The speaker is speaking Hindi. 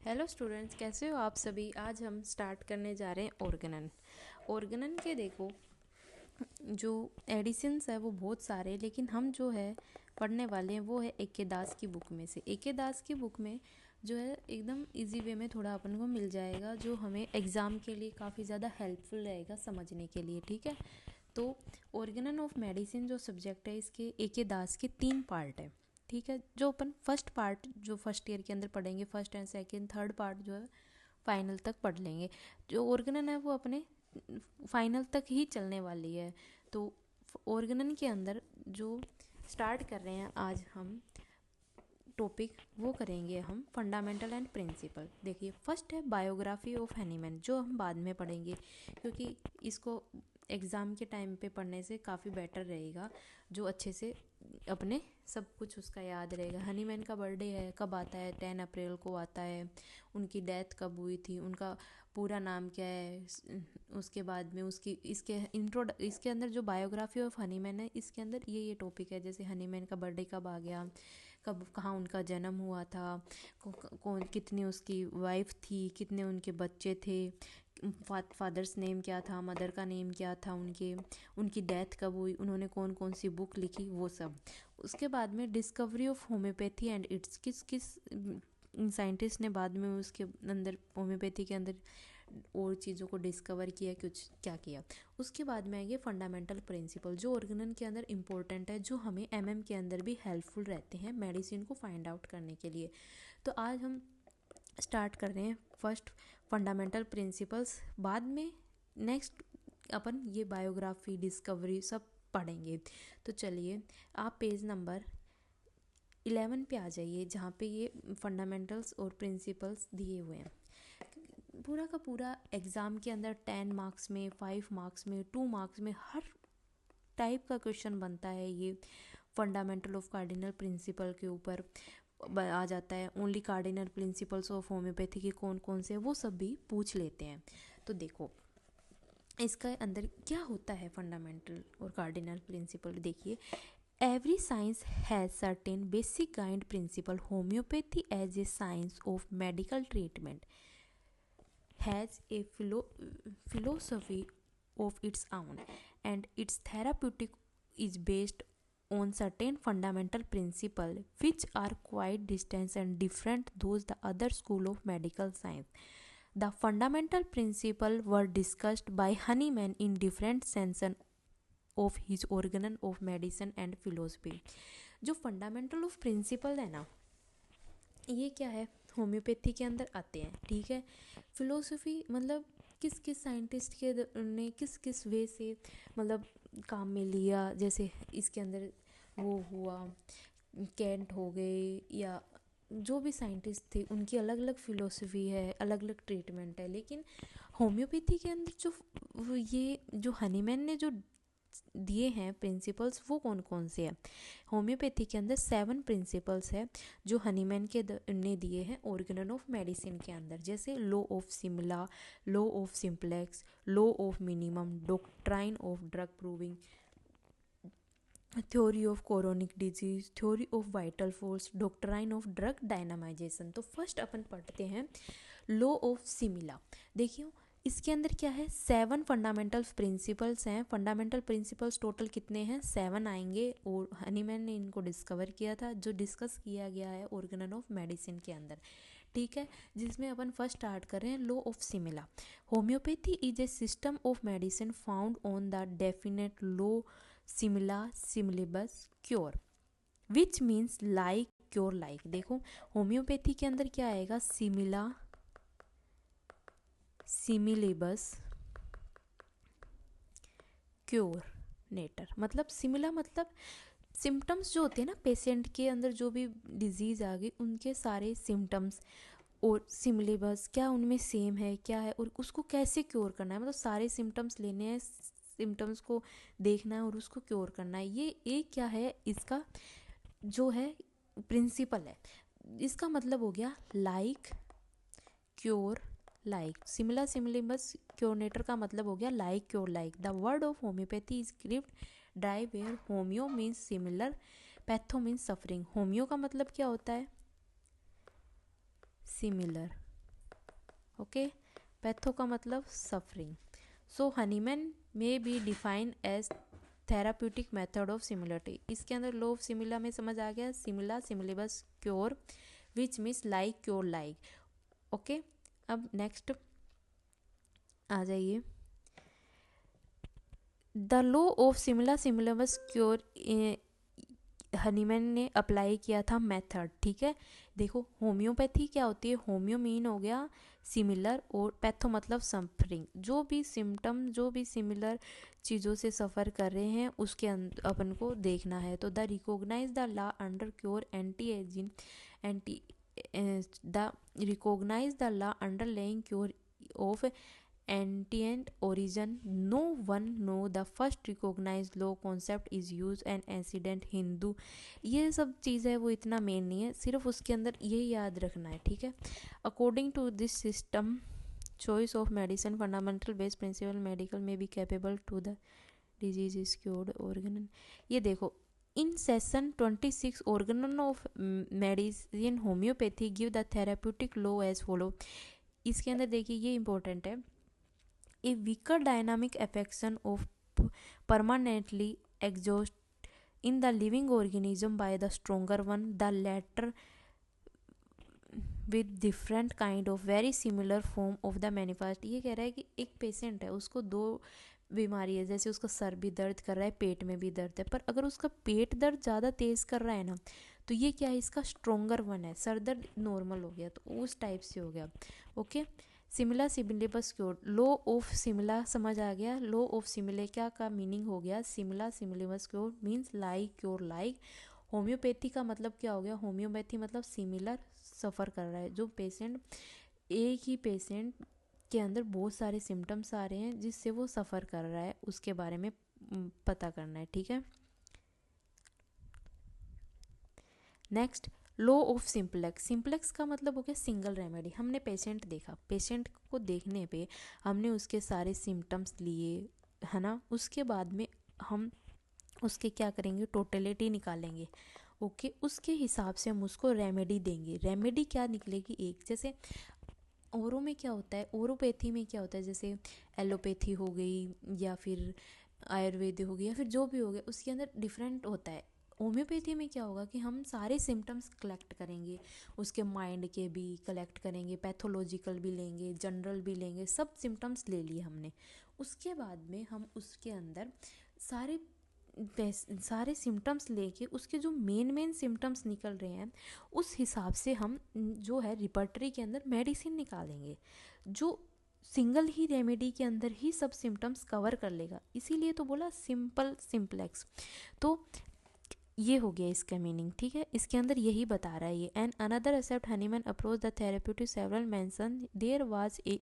हेलो स्टूडेंट्स, कैसे हो आप सभी। आज हम स्टार्ट करने जा रहे हैं ऑर्गेनन। ऑर्गेनन के देखो, जो एडिशंस है वो बहुत सारे, लेकिन हम जो है पढ़ने वाले हैं वो है ए.के. दास की बुक में से। ए.के. दास की बुक में जो है एकदम इजी वे में थोड़ा अपन को मिल जाएगा, जो हमें एग्ज़ाम के लिए काफ़ी ज़्यादा हेल्पफुल रहेगा समझने के लिए। ठीक है, तो ऑर्गेनन ऑफ मेडिसिन जो सब्जेक्ट है, इसके ए.के. दास के 3 पार्ट है। ठीक है, जो अपन फर्स्ट पार्ट जो फर्स्ट ईयर के अंदर पढ़ेंगे, first and second third part जो है फाइनल तक पढ़ लेंगे। जो ऑर्गेनन है वो अपने फाइनल तक ही चलने वाली है। तो ऑर्गेनन के अंदर जो स्टार्ट कर रहे हैं आज हम टॉपिक, वो करेंगे हम फंडामेंटल एंड प्रिंसिपल। देखिए, फर्स्ट है बायोग्राफी ऑफ हनीमैन, जो हम बाद में पढ़ेंगे क्योंकि इसको एग्ज़ाम के टाइम पे पढ़ने से काफ़ी बेटर रहेगा, जो अच्छे से अपने सब कुछ उसका याद रहेगा। हनीमैन का बर्थडे है, कब आता है, 10 अप्रैल को आता है। उनकी डेथ कब हुई थी, उनका पूरा नाम क्या है। उसके बाद में उसकी इसके अंदर जो बायोग्राफी ऑफ हनीमैन है, इसके अंदर ये टॉपिक है, जैसे हनीमैन का बर्थडे कब आ गया, कब कहाँ उनका जन्म हुआ था, कौन कितनी उसकी वाइफ थी, कितने उनके बच्चे थे, फादर्स नेम क्या था, मदर का नेम क्या था, उनकी डेथ कब हुई, उन्होंने कौन कौन सी बुक लिखी, वो सब। उसके बाद में discovery of homeopathy and it's, किस किस साइंटिस्ट ने बाद में उसके अंदर होम्योपैथी के अंदर और चीज़ों को डिस्कवर किया, कुछ क्या किया। उसके बाद में आएंगे फंडामेंटल प्रिंसिपल, जो ऑर्गेनन के अंदर इंपॉर्टेंट है, जो हमें एमएम के अंदर भी हेल्पफुल रहते हैं मेडिसिन को फाइंड आउट करने के लिए। तो आज हम स्टार्ट कर रहे हैं फर्स्ट फंडामेंटल प्रिंसिपल्स। बाद में नेक्स्ट अपन ये बायोग्राफी डिस्कवरी सब पढ़ेंगे। तो चलिए, आप पेज नंबर 11 पे आ जाइए, जहाँ पे ये फंडामेंटल्स और प्रिंसिपल्स दिए हुए हैं। पूरा का पूरा एग्ज़ाम के अंदर 10 मार्क्स में, 5 मार्क्स में, 2 मार्क्स में हर टाइप का क्वेश्चन बनता है। ये फंडामेंटल ऑफ कार्डिनल प्रिंसिपल के ऊपर आ जाता है। Only cardinal principles of homeopathy के कौन कौन से, वो सब भी पूछ लेते हैं। तो देखो, इसका अंदर क्या होता है फंडामेंटल और कार्डिनल प्रिंसिपल। देखिए, every science has certain basic guide principle. Homeopathy as a science of medical treatment has a philosophy of its own, and its therapeutic is based on certain fundamental principles which are quite distant and different those the other school of medical science. The fundamental principles were discussed by Hahnemann in different sections of his organ of medicine and philosophy. जो फंडामेंटल ऑफ प्रिंसिपल है ना, ये क्या है, होम्योपैथी के अंदर आते हैं। ठीक है, फिलोसफी मतलब किस किस साइंटिस्ट के ने किस किस वे से मतलब काम में लिया। जैसे इसके अंदर वो हुआ, कैंट हो गए, या जो भी साइंटिस्ट थे उनकी अलग अलग फिलोसफी है, अलग अलग ट्रीटमेंट है। लेकिन होम्योपैथी के अंदर जो ये जो हनीमैन ने जो दिए हैं प्रिंसिपल्स, वो कौन कौन से हैं। होम्योपैथी के अंदर 7 प्रिंसिपल्स है जो हनीमैन के ने दिए हैं ऑर्गेनन ऑफ मेडिसिन के अंदर। जैसे law of similia, law of simplex, law of minimum, doctrine of drug proving, theory of chronic disease, theory of vital force, doctrine of drug dynamization. तो फर्स्ट अपन पढ़ते हैं लॉ ऑफ सिमिला। देखिए, इसके अंदर क्या है, 7 फंडामेंटल प्रिंसिपल्स हैं। फंडामेंटल प्रिंसिपल्स टोटल कितने हैं, 7 आएंगे, और हनीमैन ने इनको डिस्कवर किया था, जो डिस्कस किया गया है ऑर्गेनन ऑफ मेडिसिन के अंदर। ठीक है, जिसमें अपन फर्स्ट स्टार्ट कर रहे हैं law of similia. Homeopathy is a system of medicine found on the definite law similia similibus cure, which means like cure like. देखो, होम्योपैथी के अंदर क्या आएगा, सिमिला सिमिलिबस क्योर नेटर। मतलब सिमिला मतलब सिम्टम्स जो होते हैं ना पेशेंट के अंदर, जो भी डिजीज़ आ गई उनके सारे सिम्टम्स, और सिमिलेबस क्या उनमें सेम है क्या है, और उसको कैसे क्योर करना है। मतलब सारे सिम्टम्स लेने हैं, सिम्टम्स को देखना है और उसको क्योर करना है। ये एक क्या है, इसका जो है प्रिंसिपल है। इसका मतलब हो गया लाइक क्योर लाइक। सिमिला सिमिलिबस क्योरनेटर का मतलब हो गया like cure like. The word of homeopathy is crypt dry where homeo means similar, patho means suffering. Homeo का मतलब क्या होता है, सिमिलर, ओके। पैथो का मतलब सफरिंग। सो हनीमैन में be define as therapeutic method of similarity. इसके अंदर लॉ ऑफ सिमिला में समझ आ गया, similia similibus cure which means like cure like. Okay, अब नेक्स्ट आ जाइए, the law of similia similibus cure Hahnemann ने अप्लाई किया था मेथड, ठीक है। देखो होम्योपैथी क्या होती है, होम्यो मीन हो गया सिमिलर और पैथो मतलब सफरिंग। जो भी सिम्टम, जो भी सिमिलर चीज़ों से सफ़र कर रहे हैं उसके अपन को देखना है। तो the recognize the law under cure anti aging anti the recognize the law underlying cure of ancient origin. No one know the first recognize law concept is use an ancient Hindu. ये सब चीज़ है वो इतना मेन नहीं है, सिर्फ उसके अंदर ये याद रखना है, ठीक है। According to this system choice of medicine fundamental base principle medical may be capable to the disease is cured organ। ये देखो in session 26 organ of medicine homeopathy give the therapeutic law as follow। इसके अंदर देखिए ये इंपॉर्टेंट है, a weaker dynamic affection of permanently exhaust in the living organism by the stronger one, the latter with different kind of very similar form of the manifest। ये कह रहा है कि एक पेशेंट है, उसको दो बीमारी है, जैसे उसका सर भी दर्द कर रहा है, पेट में भी दर्द है, पर अगर उसका पेट दर्द ज़्यादा तेज़ कर रहा है ना, तो ये क्या है, इसका स्ट्रोंगर वन है, सर दर्द नॉर्मल हो गया, तो उस टाइप से हो गया। Okay, सिमिला similibus cure, low of सिमिला समझ आ गया। लो ऑफ सिमिले क्या का मीनिंग हो गया, similia similibus cure means like cure like. Homeopathy का मतलब क्या हो गया, होम्योपैथी मतलब सिमिलर सफ़र कर रहा है, जो पेशेंट एक ही पेशेंट के अंदर बहुत सारे सिम्टम्स आ रहे हैं जिससे वो सफ़र कर रहा है, उसके बारे में पता करना है, ठीक है। Next law of simplex. Simplex का मतलब हो गया सिंगल रेमेडी। हमने पेशेंट देखा, पेशेंट को देखने पे हमने उसके सारे सिम्टम्स लिए, है ना, उसके बाद में हम उसके क्या करेंगे, टोटलिटी निकालेंगे। ओके, उसके हिसाब से हम उसको रेमेडी देंगे। रेमेडी क्या निकलेगी, एक जैसे औरों में क्या होता है, ओरोपैथी में क्या होता है, जैसे एलोपैथी हो गई या फिर आयुर्वेद हो गई या फिर जो भी हो गया, उसके अंदर डिफरेंट होता है। होम्योपैथी में क्या होगा कि हम सारे सिम्टम्स कलेक्ट करेंगे, उसके माइंड के भी कलेक्ट करेंगे, पैथोलॉजिकल भी लेंगे, जनरल भी लेंगे, सब सिम्टम्स ले लिए हमने। उसके बाद में हम उसके अंदर सारे सिम्टम्स लेके उसके जो मेन सिम्टम्स निकल रहे हैं उस हिसाब से हम जो है रिपर्टरी के अंदर मेडिसिन निकालेंगे, जो सिंगल ही रेमेडी के अंदर ही सब सिम्टम्स कवर कर लेगा। इसीलिए तो बोला सिंपल सिंप्लेक्स। तो ये हो गया इसका मीनिंग, ठीक है। इसके अंदर यही बता रहा है ये। And another except Hahnemann approach the therapeutic several mention there was A